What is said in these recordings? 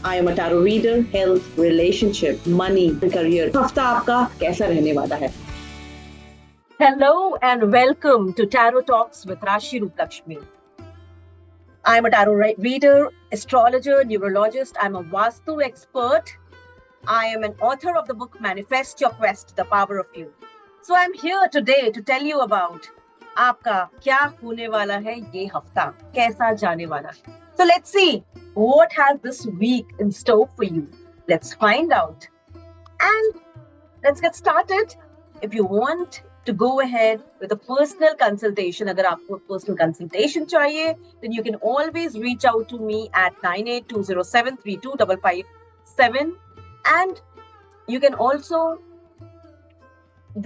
I am a tarot reader, health, relationship, money, career. हफ्ता आपका कैसा रहने वाला है? Hello and welcome to Tarot Talks with Rashi Roop Lakshmi. I'm a tarot reader, astrologer, numerologist. I'm a Vastu expert. I am an author of the book Manifest Your Quest, The Power of You. So I'm here today to tell you about आपका क्या होने वाला है ये हफ्ता, कैसा जाने वाला है. So let's see what has this week in store for you. Let's find out. And let's get started. If you want to go ahead with a personal consultation, अगर आपको personal consultation चाहिए, then you can always reach out to me at 9820732557. And you can also,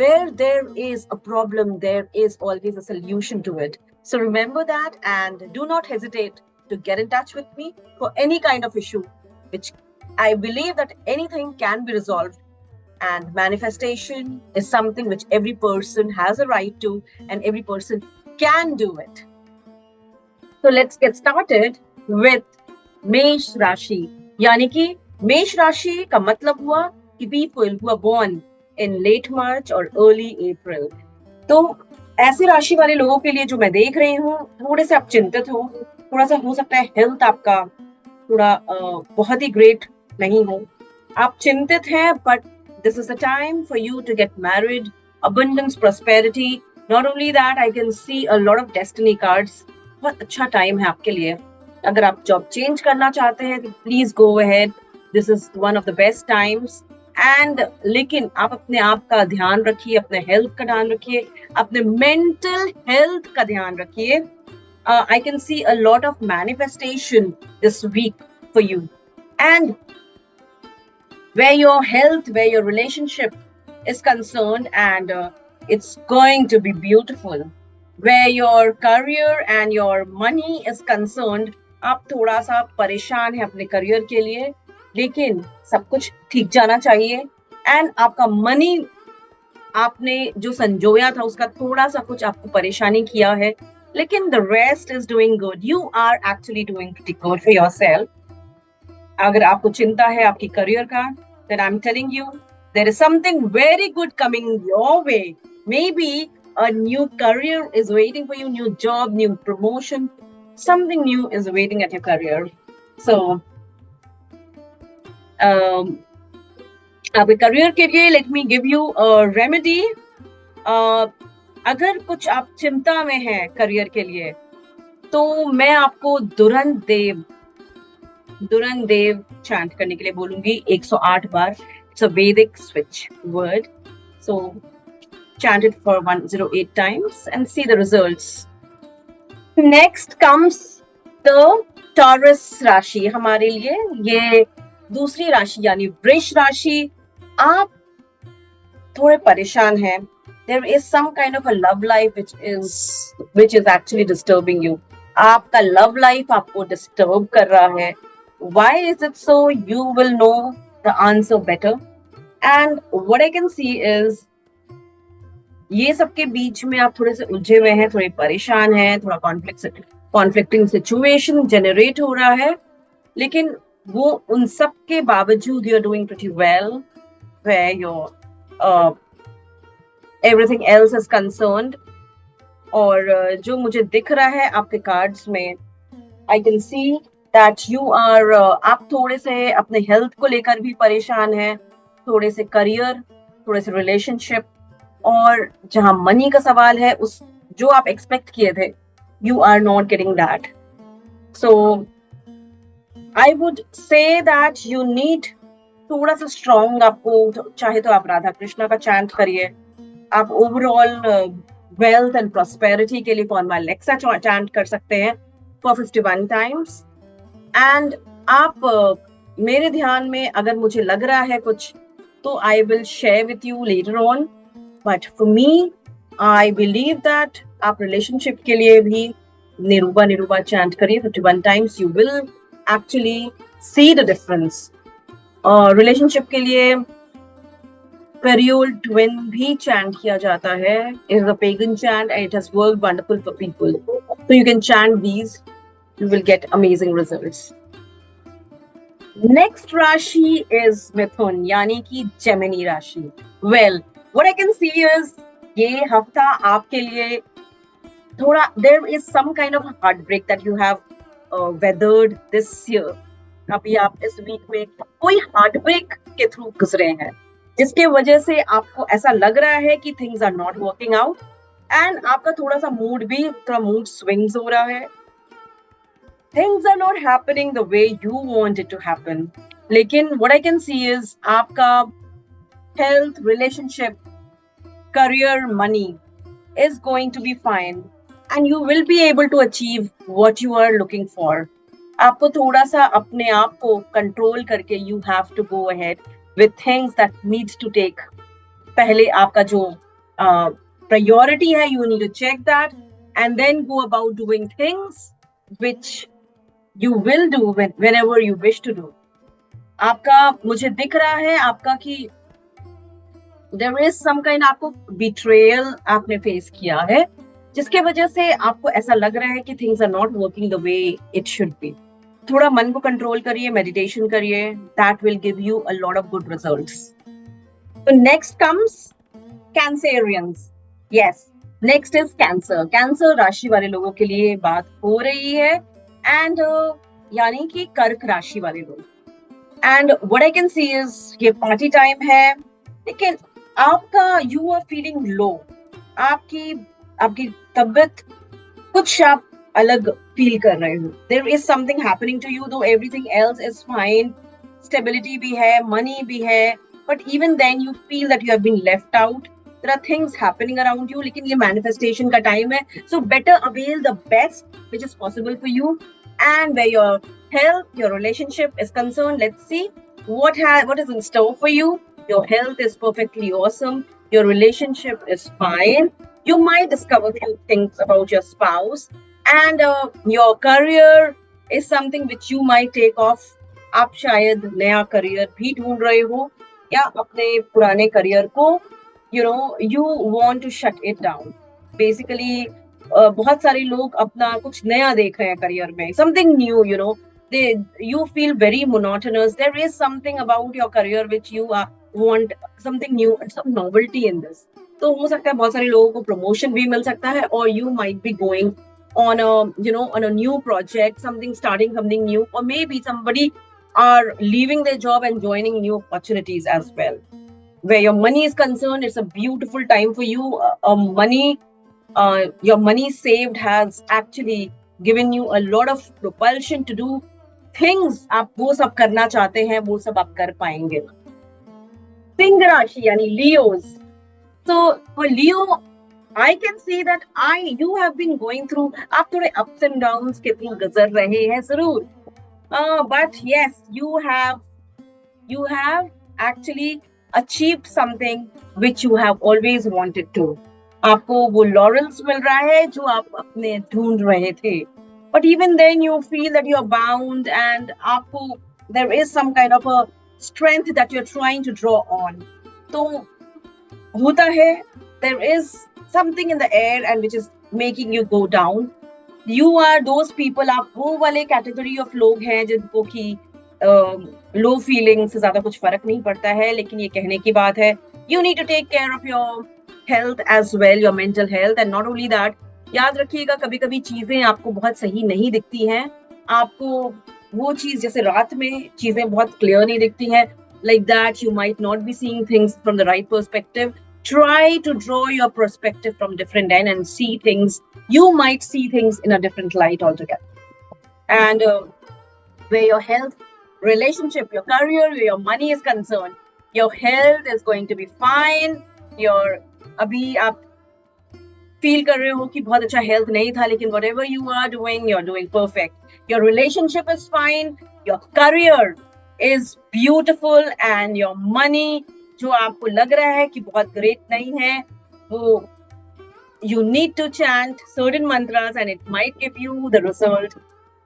where there is a problem, there is always a solution to it. So remember that and do not hesitate to get in touch with me for any kind of issue, which I believe that anything can be resolved. And manifestation is something which every person has a right to and every person can do it. So let's get started with मेष राशि. यानी कि मेष राशि का मतलब हुआ कि people who are born in late March or early April. तो ऐसे राशि वाले लोगों के लिए जो मैं देख रही हूँ, थोड़े से आप चिंतित हो, थोड़ा सा हो सकता है हेल्थ आपका थोड़ा बहुत ही ग्रेट नहीं हो. आप चिंतित हैं, but this is a time for you to get married, abundance, prosperity. Not only that, I can see a lot of destiny cards. बहुत अच्छा टाइम है आपके लिए. अगर आप जॉब चेंज करना चाहते हैं तो please go ahead. This is one of the best times. And लेकिन आप अपने आप का ध्यान रखिए, अपने हेल्थ का ध्यान रखिए, अपने मेंटल हेल्थ का ध्यान रखिए. I can see a lot of manifestation this week for you. And where your health, where your relationship is concerned, and it's going to be beautiful. Where your career and your money is concerned, आप थोड़ा सा परेशान है अपने career के लिए, लेकिन सब कुछ ठीक जाना चाहिए. एंड आपका मनी आपने जो संजोया था उसका थोड़ा सा कुछ आपको परेशानी किया है, लेकिन the rest is doing good. You are actually doing pretty good for yourself. अगर आपको चिंता है आपकी करियर का, then I'm telling you, there is something very good coming your way. Maybe a new career is waiting for you, new job, new promotion. Something new is waiting at your career. So, आपके career के लिए let me give you a remedy. अगर कुछ आप चिंता में हैं career के लिए, तो मैं आपको दुरंत देव चैंट करने के लिए बोलूंगी 108 बार. It's a Vedic switch word. So chant it for 108 times and see the results. Next comes the Taurus राशि. हमारे लिए ये दूसरी राशि यानी वृष राशि. आप थोड़े परेशान हैं. There is some kind of a love life which is actually disturbing you. आपका love life आपको disturb कर रहा है. Why is it so? You will know the answer better. And what I can see is, ये सबके बीच में आप थोड़े से उलझे हुए हैं, थोड़े परेशान हैं, थोड़ा conflicting situation generate हो रहा है, लेकिन वो उन सब के बावजूद you are doing pretty well where your everything else is concerned. और जो मुझे दिख रहा है आपके कार्ड्स में, I can see that you are आप थोड़े से अपने हेल्थ को लेकर भी परेशान हैं, थोड़े से करियर, थोड़े से रिलेशनशिप, और जहां मनी का सवाल है उस जो आप एक्सपेक्ट किए थे, you are not getting that. So I would say that you need थोड़ा सा स्ट्रॉन्ग. आपको चाहे तो आप राधा कृष्णा का चैंट करिए. आप ओवरऑल वेल्थ एंड प्रॉस्पेरिटी के लिए कौन एलेक्सा चैंट कर सकते हैं for 51 times. एंड आप मेरे ध्यान में अगर मुझे लग रहा है कुछ, तो I will share with you later on. But for me, I believe that आप रिलेशनशिप के लिए भी निरूबा चैंट करिए 51 times. You will actually see the difference. Relationship के लिए पेरियोल ट्विन भी चैंट किया जाता है. It is a pagan chant and it has worked wonderful for people. So you can chant these. You will get amazing results. Next राशि is मिथुन यानी कि Gemini राशि. Well, what I can see is ये हफ्ता आपके लिए थोड़ा there is some kind of heartbreak that you have weathered this year. अभी आप इस वीक में कोई हार्ट ब्रेक के थ्रू गुजरे हैं जिसके वजह से आपको ऐसा लग रहा है कि things are not working out and आपका थोड़ा सा मूड भी थोड़ा मूड स्विंग्स हो रहा है. Things are not happening the way you want it to happen. लेकिन what I can see is आपका health, relationship, career, money is going to be fine and you will be able to achieve what you are looking for. आपको थोड़ा सा अपने आप को control करके you have to go ahead with things that needs to take. पहले आपका जो priority है, you need to check that and then go about doing things which you will do whenever you wish to do. आपका मुझे दिख रहा है आपका कि there is some kind आपको betrayal आपने फेस किया है जिसके वजह से आपको ऐसा लग रहा है कि things are not working the way it should be. थोड़ा मन को कंट्रोल करिए, मेडिटेशन करिए, that will give you a lot of good results. So next comes Cancerians. Yes, next is Cancer. Cancer राशि वाले लोगों के लिए बात हो रही है एंड यानी कि कर्क राशि वाले लोग. And what I can see is ये पार्टी टाइम है लेकिन आपका यू आर फीलिंग लो. आपकी तबीयत कुछ आप अलग फील कर रहे हो. There is something happening to you though everything else is fine. Stability भी है, मनी भी है, but even then you feel that you have been left out. There are things happening around you, लेकिन ये manifestation का time है. So better avail the best which is possible for you. And where your health, your relationship is concerned, let's see what is in store for you. Your health is perfectly awesome. Your relationship is fine. You might discover few things about your spouse. And your career is something which you might take off. आप शायद नया career भी ढूंढ रहे हो या अपने पुराने career को you want to shut it down. Basically, बहुत सारे लोग अपना कुछ नया देख रहे हैं करियर में, something new, you feel very monotonous. There is something about your career which you want something new and some novelty in this. तो हो सकता है बहुत सारे लोगों को promotion भी मिल सकता है or you might be going on a new project, starting something new, or maybe somebody are leaving their job and joining new opportunities as well. Where your money is concerned, it's a beautiful time for you. Your money saved has actually given you a lot of propulsion to do things. आप वो सब करना चाहते हैं, वो सब आप कर पाएंगे. सिंह राशि यानी Leos. So for Leo, I can see that you have been going through. आप थोड़े ups and downs के through गुजर रहे हैं जरूर. But yes, you have actually achieved something which you have always wanted to. आपको वो laurels मिल रहा है जो आप अपने ढूंढ रहे थे. But even then you feel that you are bound and आपको there is some kind of a strength that you're trying to draw on. तो होता है there is something in the air and which is making you go down. You are those people, आप वो वाले category of लोग हैं जिनको कि लो फीलिंग से ज्यादा कुछ फर्क नहीं पड़ता है. लेकिन ये कहने की बात है you need to take care of your health as well, your mental health, and not only that, याद रखिएगा कभी कभी चीजें आपको बहुत सही नहीं दिखती हैं. आपको वो चीज जैसे रात में चीजें बहुत क्लियर नहीं दिखती हैं, like that you might not be seeing things from the right perspective. Try to draw your perspective from different end and see things. You might see things in a different light altogether. And where your health, relationship, your career, where your money is concerned, your health is going to be fine. अभी आप feel कर रहे हो कि बहुत अच्छा health नहीं था, लेकिन whatever you are doing, you're doing perfect. Your relationship is fine. Your career is beautiful and your money जो आपको लग रहा है कि बहुत ग्रेट नहीं है, वो you need to chant certain mantras and it might give you the result.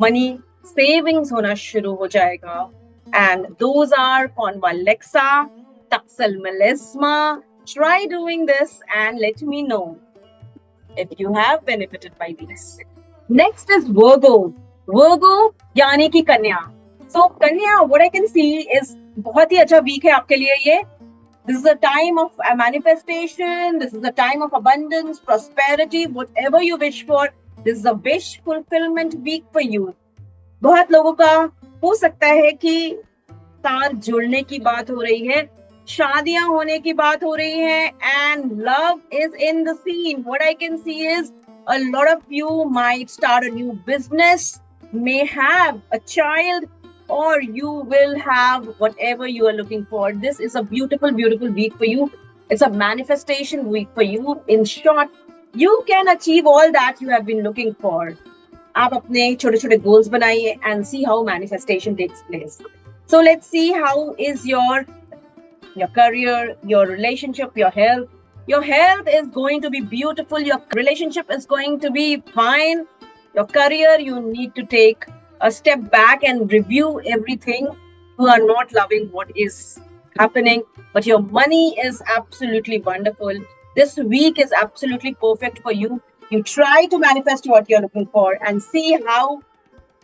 Money savings होना शुरू हो जाएगा. And those are convalesca, taxal melisma. Try doing this and let me know if you have benefited by this. Next is Virgo. Virgo यानी कि कन्या. So Kanya, what I can see is बहुत ही अच्छा week है आपके लिए ये. This is a time of manifestation. This is a time of abundance, prosperity, whatever you wish for. This is a wish fulfillment week for you. बहुत लोगों का हो सकता है कि तार जुड़ने की बात हो रही है, शादियां होने की बात हो रही है, and love is in the scene. What I can see is a lot of you might start a new business, may have a child, or you will have whatever you are looking for. This is a beautiful, beautiful week for you. It's a manifestation week for you. In short, you can achieve all that you have been looking for. आप अपने छोटे छोटे goals बनाइए and see how manifestation takes place. So let's see how is your career, your relationship, your health. Your health is going to be beautiful. Your relationship is going to be fine. Your career, you need to take a step back and review everything. You are not loving what is happening, but your money is absolutely wonderful. This week is absolutely perfect for you. You try to manifest what you're looking for and see how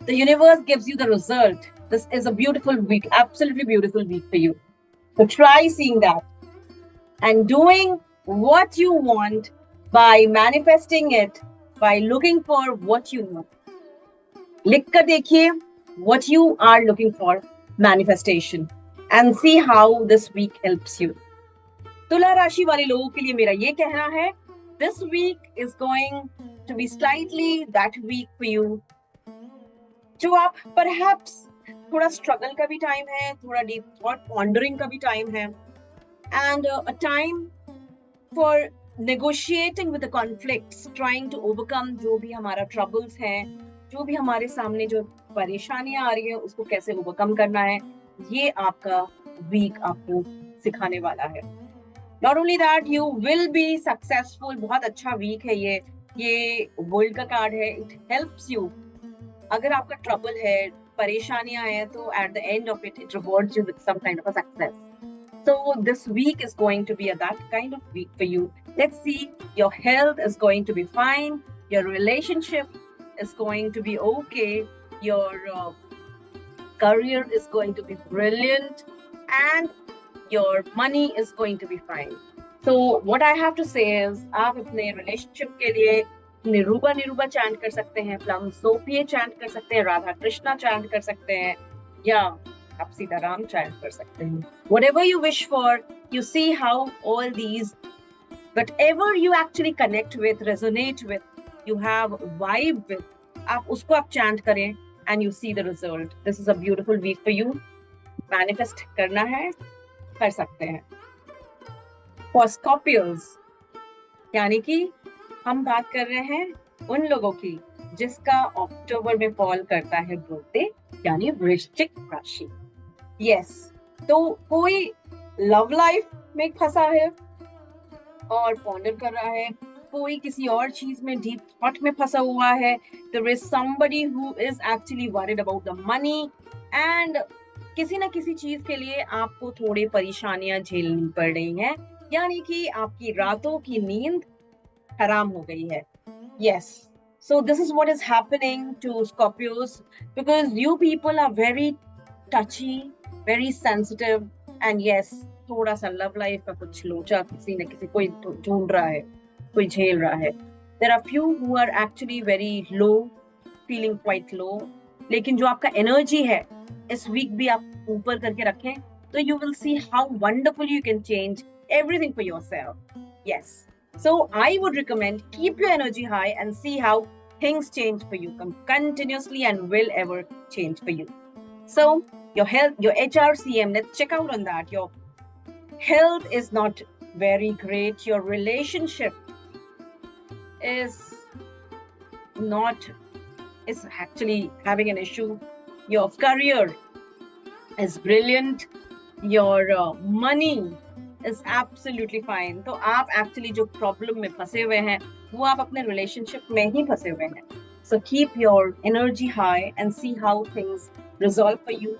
the universe gives you the result. This is a beautiful week, absolutely beautiful week for you. So try seeing that and doing what you want by manifesting it, by looking for what you want. लिख कर देखिए what you are looking for, manifestation, and see how this week helps you. तुला राशि वाले लोगों के लिए मेरा ये कहना है, this week is going to be slightly that week for you. जो आप perhaps थोड़ा struggle का भी टाइम है, थोड़ा deep thought pondering का भी टाइम है, and a time for negotiating with the conflicts, trying to overcome जो भी हमारा troubles हैं, जो भी हमारे सामने जो परेशानियां आ रही है उसको कैसे ओवरकम करना है, ये आपका वीक आपको सिखाने वाला है. Not only that, you will be successful. बहुत अच्छा वीक है ये वर्ल्ड का कार्ड है. It helps you. अगर आपका ट्रबल है, परेशानियां हैं, तो at the end of it rewards you with some kind of a success. So this week is going to be that kind of week for you. Let's see, your health is going to be fine. Your relationship is going to be okay. Your career is going to be brilliant. And your money is going to be fine. So what I have to say is, आप अपने relationship के लिए निरूबा chant कर सकते हैं, plum सोपिए chant कर सकते हैं, राधा कृष्णा chant कर सकते हैं, या आप सीताराम chant कर सकते हैं. Whatever you wish for, you see how all these, whatever you actually connect with, resonate with, you have vibe with, आप उसको आप chant करें and you see the result. This is a beautiful week for you. Manifest करना है, कर सकते हैं. For Scorpios, यानी कि हम बात कर रहे हैं उन लोगों की जिसका अक्टूबर में फॉल करता है बर्थडे, यानी वृश्चिक राशि. यस, तो कोई लव लाइफ में फंसा है और पॉन्डर कर रहा है, कोई किसी और चीज में डीप थॉट में फंसा हुआ है. There is somebody who is actually worried about the money and किसी ना किसी चीज के लिए आपको थोड़ी परेशानियां झेलनी पड़ रही हैं, यानी कि आपकी रातों की नींद हराम हो गई है. Yes, so this is what is happening to Scorpios, because you people are very touchy, very sensitive, and yes, थोड़ा सा लव लाइफ का कुछ लोचा किसी न किसी कोई ढूंढ रहा है, कोई झेल रहा है. There are few who are actually very low, feeling quite low, लेकिन जो आपका एनर्जी है इस वीक भी आप ऊपर करके रखें, तो you will see how wonderful you can change everything for yourself. Yes, so I would recommend keep your energy high and see how things change for you continuously and will ever change for you. So your health, your HRCM, let's check out on that. Your health is not very great. Your relationship is actually having an issue. Your career is brilliant. Your money is absolutely fine. तो आप actually जो problem में फंसे हुए हैं, वो आप अपने relationship में ही फंसे हुए हैं. So keep your energy high and see how things resolve for you.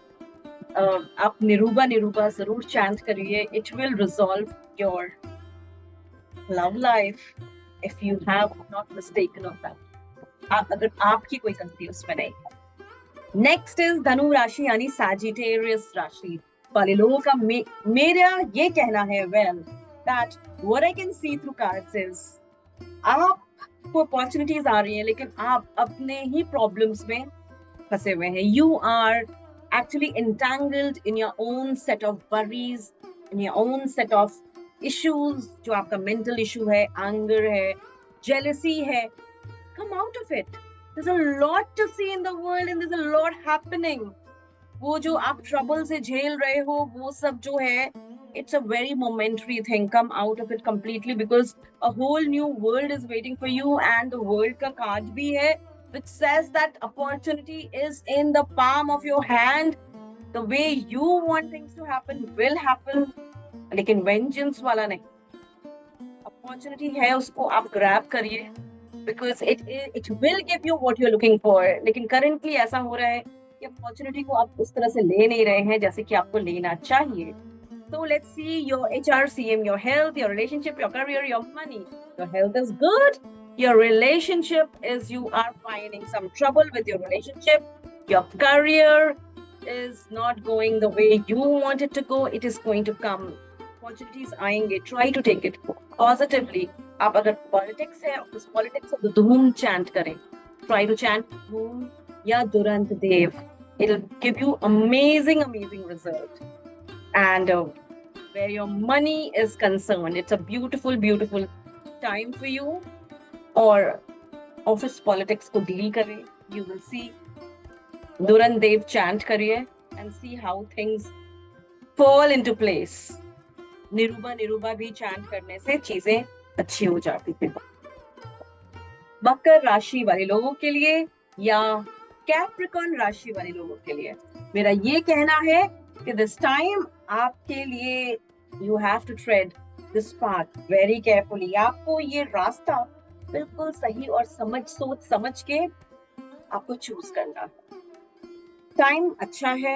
आप निरूबा जरूर chant करिए. It will resolve your love life if you have not mistaken of that. अगर आपकी कोई गलती उसमें नहीं. नेक्स्ट इज धनु राशि यानी सैजिटेरियस राशि वाले लोगों का मेरा ये कहना है well that what I can C through cards is आपको अपॉर्चुनिटीज आ रही है लेकिन आप अपने ही प्रॉब्लम्स में फंसे हुए हैं. You are actually entangled in your own set of worries, in your own set of issues, जो आपका mental issue है, anger है, jealousy है. Come out of it. There's a lot to see in the world and there's a lot happening. वो जो आप trouble से झेल रहे हो, वो सब जो है, it's a very momentary thing. Come out of it completely because a whole new world is waiting for you and the world का card भी है which says that opportunity is in the palm of your hand. The way you want things to happen will happen. लेकिन vengeance वाला नहीं. Opportunity है उसको आप grab करिए because it will give you what you're looking for. लेकिन currently ऐसा हो रहा है कि opportunity को आप उस तरह से ले नहीं रहे हैं जैसे कि आपको लेना चाहिए. So let's see your HRCM, your health, your relationship, your career, your money. Your health is good. Your relationship is you are finding some trouble with your relationship. Your career is not going the way you want it to go. It is going to come. Opportunities आएंगे. Try to take it positively. आप अगर politics है, उस politics से धूम chant करें. Try to chant धूम या दुरंत देव. It'll give you amazing result. And where your money is concerned, it's a beautiful time for you. Or office politics को deal करें, you will see Durand Dev chant करिए and see how things fall into place. निरूबा भी chant करने से चीजें अच्छी हो जाती थी. मकर राशि वाले लोगों के लिए या कैप्रिकॉर्न राशि वाले लोगों के लिए मेरा ये कहना है कि this time आपके लिए you have to tread this path very carefully. आपको ये रास्ता बिल्कुल सही और सोच समझ के आपको चूज करना है. टाइम अच्छा है,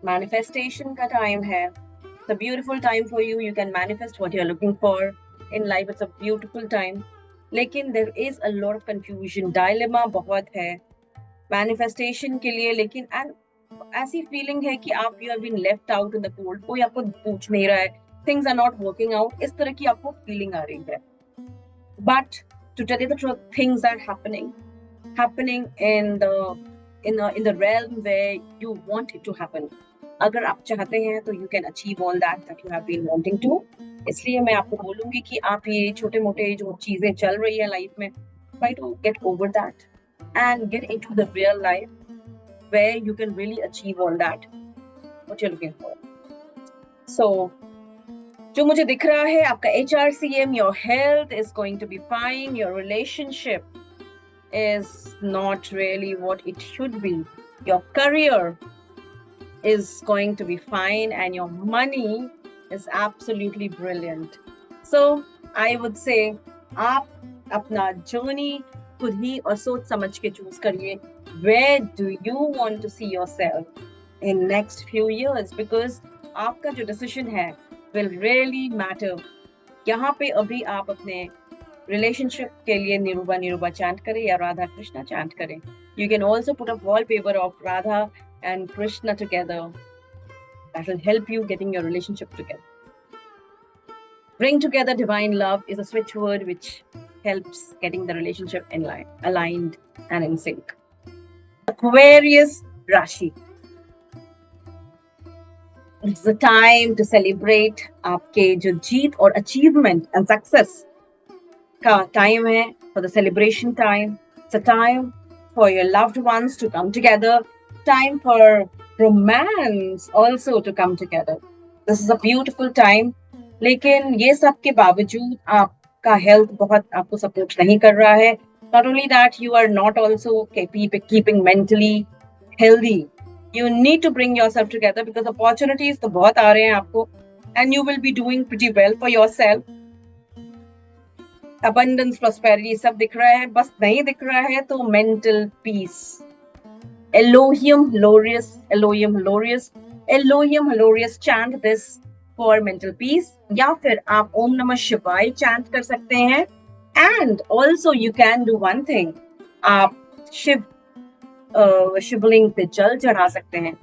मैनिफेस्टेशन का टाइम है. It's a beautiful time for you. You can manifest what you're looking for in life. It's a beautiful time. लेकिन there is a lot of confusion, dilemma बहुत है मैनिफेस्टेशन के लिए. लेकिन ऐसी फीलिंग है कि आप you have been left out in the cold. कोई आपको पूछ नहीं रहा है. Things are not working out. इस तरह की आपको फीलिंग आ रही है. But to tell you the truth, things are happening in the realm where you want it to happen. अगर आप चाहते हैं तो you can achieve all that you have been wanting to. इसलिए मैं आपको बोलूंगी कि आप ये छोटे मोटे जो चीजें चल रही है लाइफ में, try to get over that and get into the real life where you can really achieve all that what you're looking for. So जो मुझे दिख रहा है आपका HRCM, your health is going to be fine. Your relationship is not really what it should be. Your career is going to be fine and your money is absolutely brilliant. So I would say आप अपना journey खुद ही और सोच समझ के choose करिए. Where do you want to see yourself in next few years? Because आपका जो decision है will really matter. यहाँ पे अभी आप अपने relationship के लिए निरूबा chant करें या राधा कृष्णा chant करें. You can also put a wallpaper of Radha and Krishna together. That will help you getting your relationship together. Bring together divine love is a switch word which helps getting the relationship in line, aligned and in sync. Aquarius Rashi. It's the time to celebrate आपके जो जीत और achievement and success का time है. For the celebration time. It's a time for your loved ones to come together. Time for romance also to come together. This is a beautiful time. लेकिन ये सब के बावजूद आपका health बहुत आपको support नहीं कर रहा है. Not only that, you are not also keeping mentally healthy. You need to bring yourself together because opportunities तो बहुत आ रहे हैं आपको and you will be doing pretty well for yourself. Abundance, prosperity सब दिख रहा है, बस नहीं दिख रहा है तो mental peace. Elohim Glorious chant this for mental peace. या फिर आप ओम नमः शिवाय chant कर सकते हैं. And also you can do one thing. आप शिव शिवलिंग पे जल चढ़ा सकते हैं।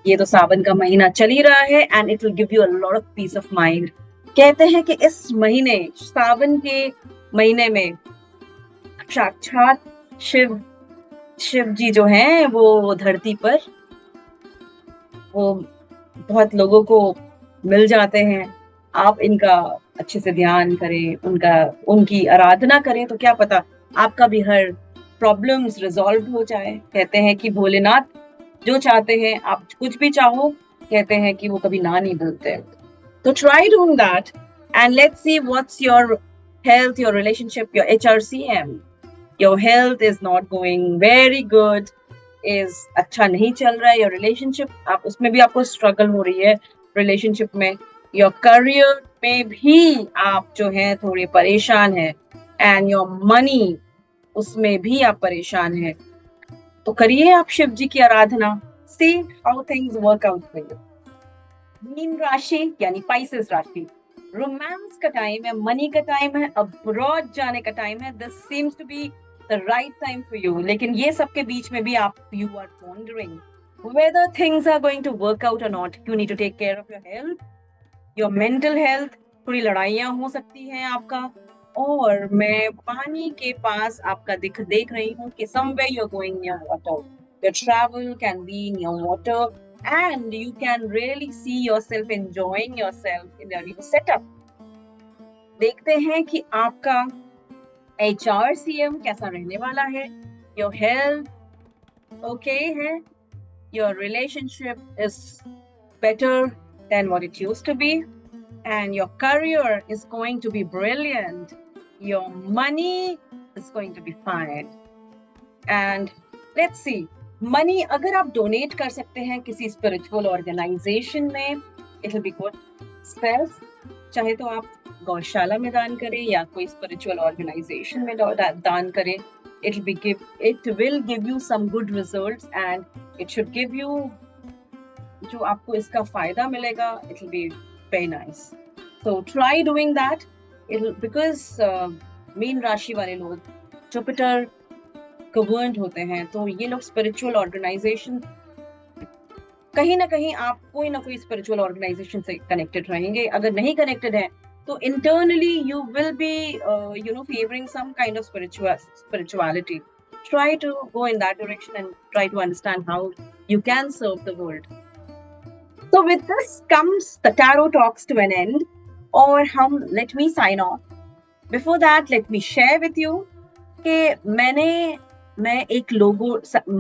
ये तो सावन का महीना चल ही रहा है and it will give you a lot of peace of mind. कहते हैं कि इस महीने, सावन के महीने में साक्षात शिव जी जो हैं वो धरती पर वो बहुत लोगों को मिल जाते हैं। आप इनका अच्छे से ध्यान करें, उनकी आराधना करें, तो क्या पता आपका भी हर प्रॉब्लम्स रिजॉल्व हो जाए। कहते हैं कि भोलेनाथ जो चाहते हैं, आप कुछ भी चाहो, कहते हैं कि वो कभी ना नहीं बोलते। तो try doing that and let's see what's your health, your relationship, your HRCM. Your health is not going very good, is अच्छा नहीं चल रहा है। your relationship, आप उसमें भी आपको स्ट्रगल हो रही है रिलेशनशिप में। your career में भी आप जो है थोड़े परेशान है and your money, उसमें भी आप परेशान है। तो करिए आप शिव जी की आराधना। see how things work out for you. Mean राशि यानी पाइसेस राशि, रोमांस का टाइम है, मनी का टाइम है, अब्रॉड जाने का टाइम है। This seems to be the right time for you. लेकिन ये सब के बीच में भी आप you are wondering whether things are going to work out or not. You need to take care of your health, your mental health. थोड़ी लड़ाइयाँ हो सकती हैं आपका। और मैं पानी के पास आपका देख रही हूँ कि somewhere you're going near water. Your travel can be near water and you can really see yourself enjoying yourself in your new setup. देखते हैं कि आपका HRCM कैसा रहने वाला है। Your health okay है, your relationship is better than what it used to be, and your career is going to be brilliant. Your money is going to be fine. And let's see, money अगर आप donate कर सकते हैं किसी spiritual organization में, it will be good. Spells चाहे तो आप गौशाला में दान करें या कोई spiritual organization में दान करें. It will give you some good results and it should give you जो आपको इसका फायदा मिलेगा. It will be very nice. So try doing that. Because mean राशि वाले लोग जुपिटर गवर्न्ड होते हैं, तो ये लोग स्पिरिचुअल ऑर्गेनाइजेशन कहीं ना कहीं आप कोई ना कोई स्पिरिचुअल ऑर्गेनाइजेशन से कनेक्टेड रहेंगे. अगर नहीं कनेक्टेड है तो internally you will be favouring some kind of spirituality. Try to go in that direction and try to understand how you can serve the world. So with this comes the tarot talks to an end. और हम let me sign off. Before that, let me share with you कि मैं एक लोगो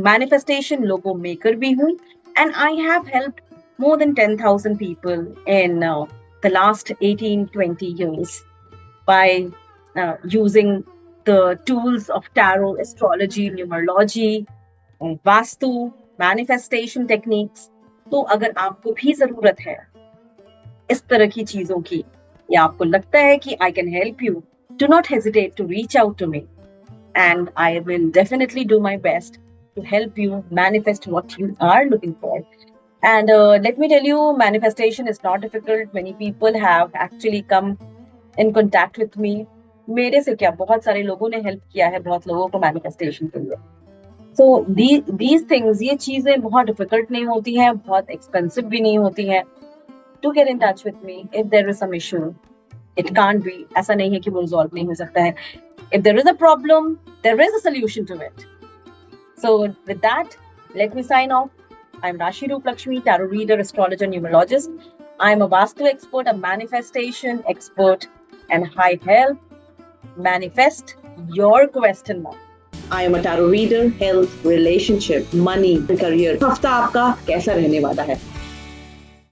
manifestation logo maker भी हूँ, and I have helped more than 10,000 people in the last 18-20 years by using the tools of tarot, astrology, numerology, vastu, manifestation techniques. तो अगर आपको भी जरूरत है इस तरह की चीजों की, या आपको लगता है कि I can help you, do not hesitate to reach out to me and I will definitely do my best to help you manifest what you are looking for. And let me tell you, manifestation is not difficult. Many people have actually come in contact with me. मेरे से क्या, बहुत सारे लोगों ने help किया है बहुत लोगों को manifestation के लिए. So these things, ये चीजें बहुत difficult नहीं होती हैं, बहुत expensive भी नहीं होती हैं. Do get in touch with me if there is some issue. It can't be, ऐसा नहीं है कि वो resolve नहीं हो सकता है. If there is a problem, there is a solution to it. So with that, let me sign off. I'm Rashi Roop Lakshmi, tarot reader, astrologer, numerologist. I'm a Vastu expert, a manifestation expert, and I help manifest your question mark. I am a tarot reader, health, relationship, money, career. हफ्ता आपका कैसा रहने वाला है?